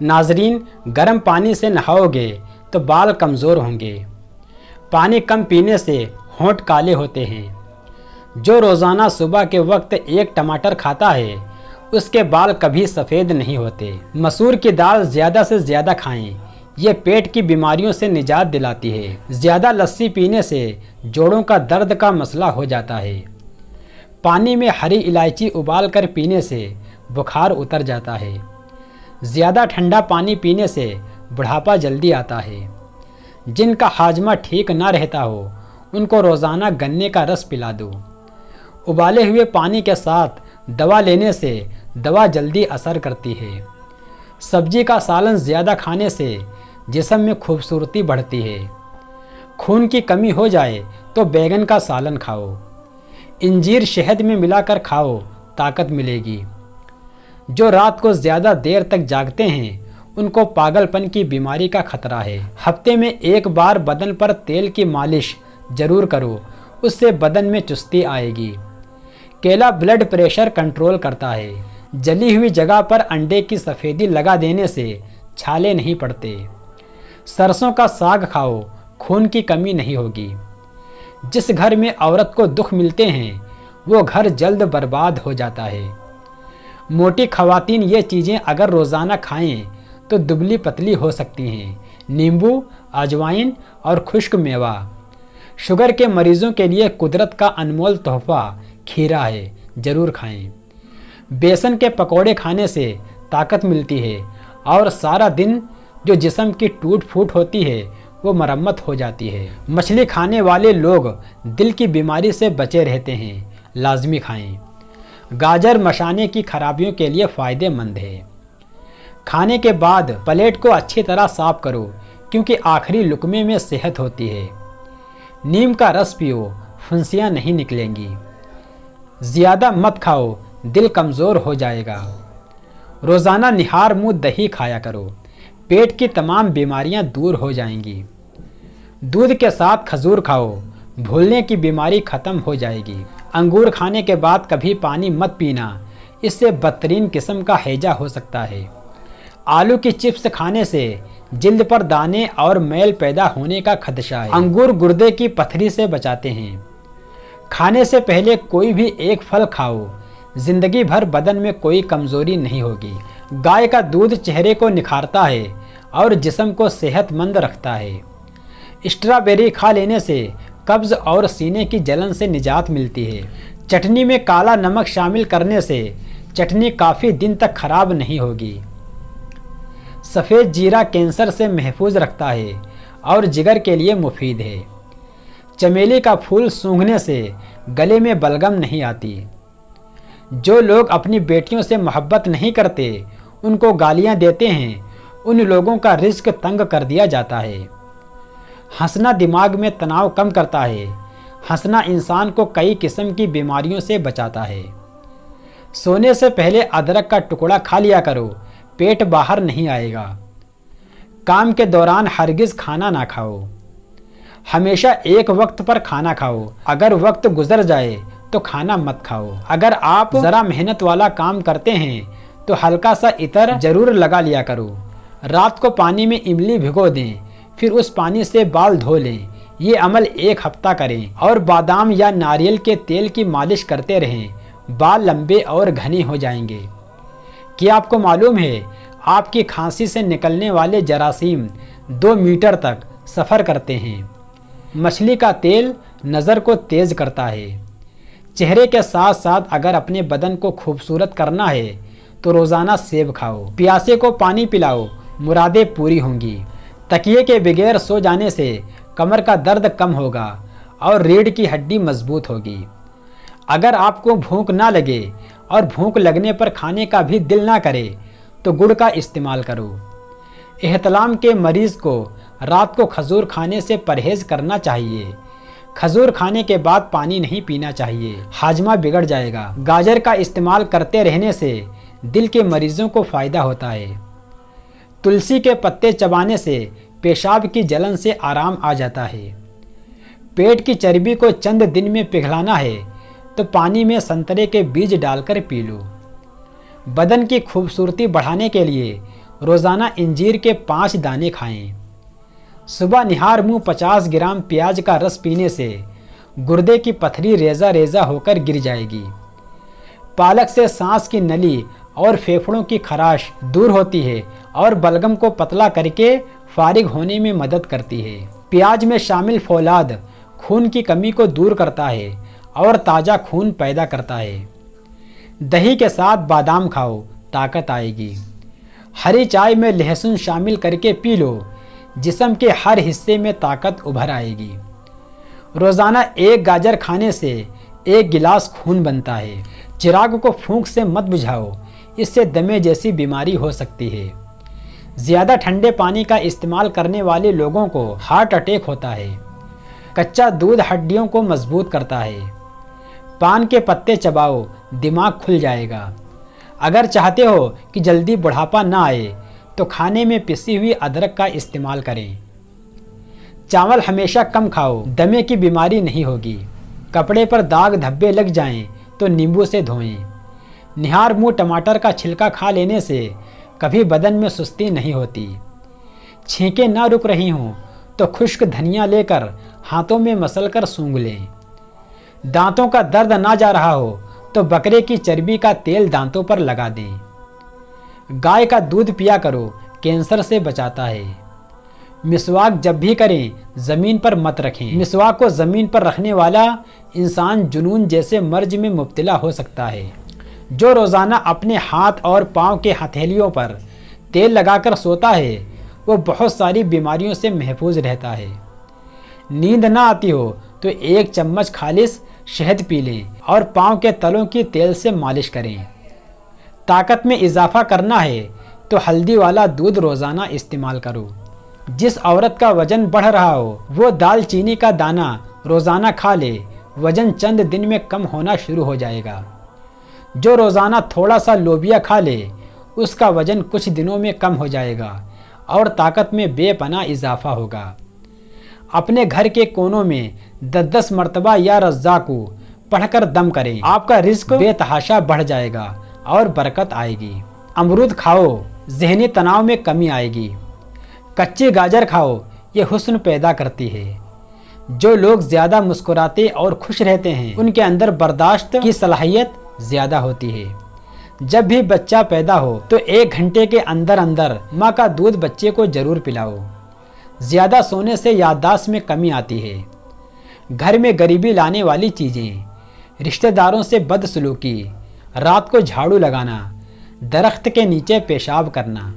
नाजरीन, गर्म पानी से नहाओगे तो बाल कमज़ोर होंगे। पानी कम पीने से होंठ काले होते हैं। जो रोज़ाना सुबह के वक्त एक टमाटर खाता है उसके बाल कभी सफ़ेद नहीं होते। मसूर की दाल ज़्यादा से ज़्यादा खाएं, ये पेट की बीमारियों से निजात दिलाती है। ज़्यादा लस्सी पीने से जोड़ों का दर्द का मसला हो जाता है। पानी में हरी इलायची उबाल कर पीने से बुखार उतर जाता है। ज़्यादा ठंडा पानी पीने से बुढ़ापा जल्दी आता है। जिनका हाजमा ठीक ना रहता हो उनको रोज़ाना गन्ने का रस पिला दो। उबाले हुए पानी के साथ दवा लेने से दवा जल्दी असर करती है। सब्जी का सालन ज़्यादा खाने से जिस्म में खूबसूरती बढ़ती है। खून की कमी हो जाए तो बैगन का सालन खाओ। इंजीर शहद में मिलाकर खाओ, ताकत मिलेगी। जो रात को ज़्यादा देर तक जागते हैं उनको पागलपन की बीमारी का खतरा है। हफ्ते में एक बार बदन पर तेल की मालिश ज़रूर करो, उससे बदन में चुस्ती आएगी। केला ब्लड प्रेशर कंट्रोल करता है। जली हुई जगह पर अंडे की सफ़ेदी लगा देने से छाले नहीं पड़ते। सरसों का साग खाओ, खून की कमी नहीं होगी। जिस घर में औरत को दुख मिलते हैं वो घर जल्द बर्बाद हो जाता है। मोटी खवातीन ये चीज़ें अगर रोज़ाना खाएं तो दुबली पतली हो सकती हैं। नींबू, अजवाइन और खुश्क मेवा। शुगर के मरीजों के लिए कुदरत का अनमोल तोहफा खीरा है, ज़रूर खाएं। बेसन के पकौड़े खाने से ताकत मिलती है और सारा दिन जो जिस्म की टूट फूट होती है वो मरम्मत हो जाती है। मछली खाने वाले लोग दिल की बीमारी से बचे रहते हैं, लाजमी खाएं। गाजर मशाने की खराबियों के लिए फ़ायदेमंद है। खाने के बाद प्लेट को अच्छी तरह साफ करो क्योंकि आखिरी लुकमे में सेहत होती है। नीम का रस पियो, फुंसियाँ नहीं निकलेंगी। ज़्यादा मत खाओ, दिल कमज़ोर हो जाएगा। रोज़ाना निहार मुँह दही खाया करो, पेट की तमाम बीमारियां दूर हो जाएंगी। दूध के साथ खजूर खाओ, भूलने की बीमारी ख़त्म हो जाएगी। अंगूर खाने के बाद कभी पानी मत पीना, इससे बदतरीन किस्म का हैजा हो सकता है। आलू की चिप्स खाने से जिल्द पर दाने और मैल पैदा होने का खदशा है। अंगूर गुर्दे की पथरी से बचाते हैं। खाने से पहले कोई भी एक फल खाओ, जिंदगी भर बदन में कोई कमज़ोरी नहीं होगी। गाय का दूध चेहरे को निखारता है और जिस्म को सेहतमंद रखता है। स्ट्रॉबेरी खा लेने से कब्ज़ और सीने की जलन से निजात मिलती है। चटनी में काला नमक शामिल करने से चटनी काफ़ी दिन तक खराब नहीं होगी। सफ़ेद जीरा कैंसर से महफूज रखता है और जिगर के लिए मुफीद है। चमेली का फूल सूंघने से गले में बलगम नहीं आती। जो लोग अपनी बेटियों से मोहब्बत नहीं करते उनको गालियां देते हैं, उन लोगों का रिज्क तंग कर दिया जाता है। हंसना दिमाग में तनाव कम करता है। हंसना इंसान को कई किस्म की बीमारियों से बचाता है। सोने से पहले अदरक का टुकड़ा खा लिया करो, पेट बाहर नहीं आएगा। काम के दौरान हरगिज़ खाना ना खाओ। हमेशा एक वक्त पर खाना खाओ। अगर वक्त गुजर जाए तो खाना मत खाओ। अगर आप ज़रा मेहनत वाला काम करते हैं तो हल्का सा इतर ज़रूर लगा लिया करो। रात को पानी में इमली भिगो दें, फिर उस पानी से बाल धो लें। ये अमल 1 हफ्ता करें और बादाम या नारियल के तेल की मालिश करते रहें। बाल लंबे और घने हो जाएंगे। क्या आपको मालूम है आपकी खांसी से निकलने वाले जरासीम 2 मीटर तक सफ़र करते हैं। मछली का तेल नज़र को तेज़ करता है। चेहरे के साथ साथ अगर अपने बदन को खूबसूरत करना है तो रोज़ाना सेब खाओ। प्यासे को पानी पिलाओ, मुरादें पूरी होंगी। तकिए के बगैर सो जाने से कमर का दर्द कम होगा और रीढ़ की हड्डी मजबूत होगी। अगर आपको भूख ना लगे और भूख लगने पर खाने का भी दिल ना करे तो गुड़ का इस्तेमाल करो। एहतलाम के मरीज़ को रात को खजूर खाने से परहेज़ करना चाहिए। खजूर खाने के बाद पानी नहीं पीना चाहिए, हाजमा बिगड़ जाएगा। गाजर का इस्तेमाल करते रहने से दिल के मरीज़ों को फ़ायदा होता है। तुलसी के पत्ते चबाने से पेशाब की जलन से आराम आ जाता है। पेट की चर्बी को चंद दिन में पिघलाना है तो पानी में संतरे के बीज डालकर पी लो। बदन की खूबसूरती बढ़ाने के लिए रोज़ाना इंजीर के 5 दाने खाएं। सुबह निहार मुंह 50 ग्राम प्याज का रस पीने से गुर्दे की पथरी रेजा रेजा होकर गिर जाएगी। पालक से सांस की नली और फेफड़ों की खराश दूर होती है और बलगम को पतला करके फारिग होने में मदद करती है। प्याज में शामिल फौलाद खून की कमी को दूर करता है और ताज़ा खून पैदा करता है। दही के साथ बादाम खाओ, ताकत आएगी। हरी चाय में लहसुन शामिल करके पी लो, जिस्म के हर हिस्से में ताकत उभर आएगी। रोज़ाना 1 गाजर खाने से 1 गिलास खून बनता है। चिराग को फूंक से मत बुझाओ, इससे दमे जैसी बीमारी हो सकती है। ज़्यादा ठंडे पानी का इस्तेमाल करने वाले लोगों को हार्ट अटैक होता है। कच्चा दूध हड्डियों को मजबूत करता है। पान के पत्ते चबाओ, दिमाग खुल जाएगा। अगर चाहते हो कि जल्दी बुढ़ापा ना आए तो खाने में पिसी हुई अदरक का इस्तेमाल करें। चावल हमेशा कम खाओ, दमे की बीमारी नहीं होगी। कपड़े पर दाग धब्बे लग जाएं तो नींबू से धोएं। निहार मुंह टमाटर का छिलका खा लेने से कभी बदन में सुस्ती नहीं होती। छींकें ना रुक रही हों तो खुश्क धनिया लेकर हाथों में मसलकर सूंघ लें। दांतों का दर्द ना जा रहा हो तो बकरे की चर्बी का तेल दांतों पर लगा दें। गाय का दूध पिया करो, कैंसर से बचाता है। मिसवाक जब भी करें ज़मीन पर मत रखें। मिसवाक को ज़मीन पर रखने वाला इंसान जुनून जैसे मर्ज में मुब्तला हो सकता है। जो रोज़ाना अपने हाथ और पाँव के हथेलियों पर तेल लगाकर सोता है वो बहुत सारी बीमारियों से महफूज रहता है। नींद ना आती हो तो 1 चम्मच खालिस शहद पी लें और पाँव के तलों की तेल से मालिश करें। ताकत में इजाफा करना है तो हल्दी वाला दूध रोज़ाना इस्तेमाल करो। जिस औरत का वजन बढ़ रहा हो वो दालचीनी का दाना रोज़ाना खा ले, वजन चंद दिन में कम होना शुरू हो जाएगा। जो रोज़ाना थोड़ा सा लोबिया खा ले उसका वजन कुछ दिनों में कम हो जाएगा और ताकत में बेपनाह इजाफा होगा। अपने घर के कोनों में 10-10 मरतबा या रज़्ज़ाक़ू पढ़कर दम करें, आपका रिज़्क बेतहाशा बढ़ जाएगा और बरकत आएगी। अमरूद खाओ, ज़हनी तनाव में कमी आएगी। कच्चे गाजर खाओ, ये हुस्न पैदा करती है। जो लोग ज़्यादा मुस्कुराते और खुश रहते हैं उनके अंदर बर्दाश्त की सलाहियत ज़्यादा होती है। जब भी बच्चा पैदा हो तो 1 घंटे के अंदर अंदर माँ का दूध बच्चे को ज़रूर पिलाओ। ज़्यादा सोने से याददाश्त में कमी आती है। घर में गरीबी लाने वाली चीज़ें, रिश्तेदारों से बदसलूकी, रात को झाड़ू लगाना, दरख्त के नीचे पेशाब करना,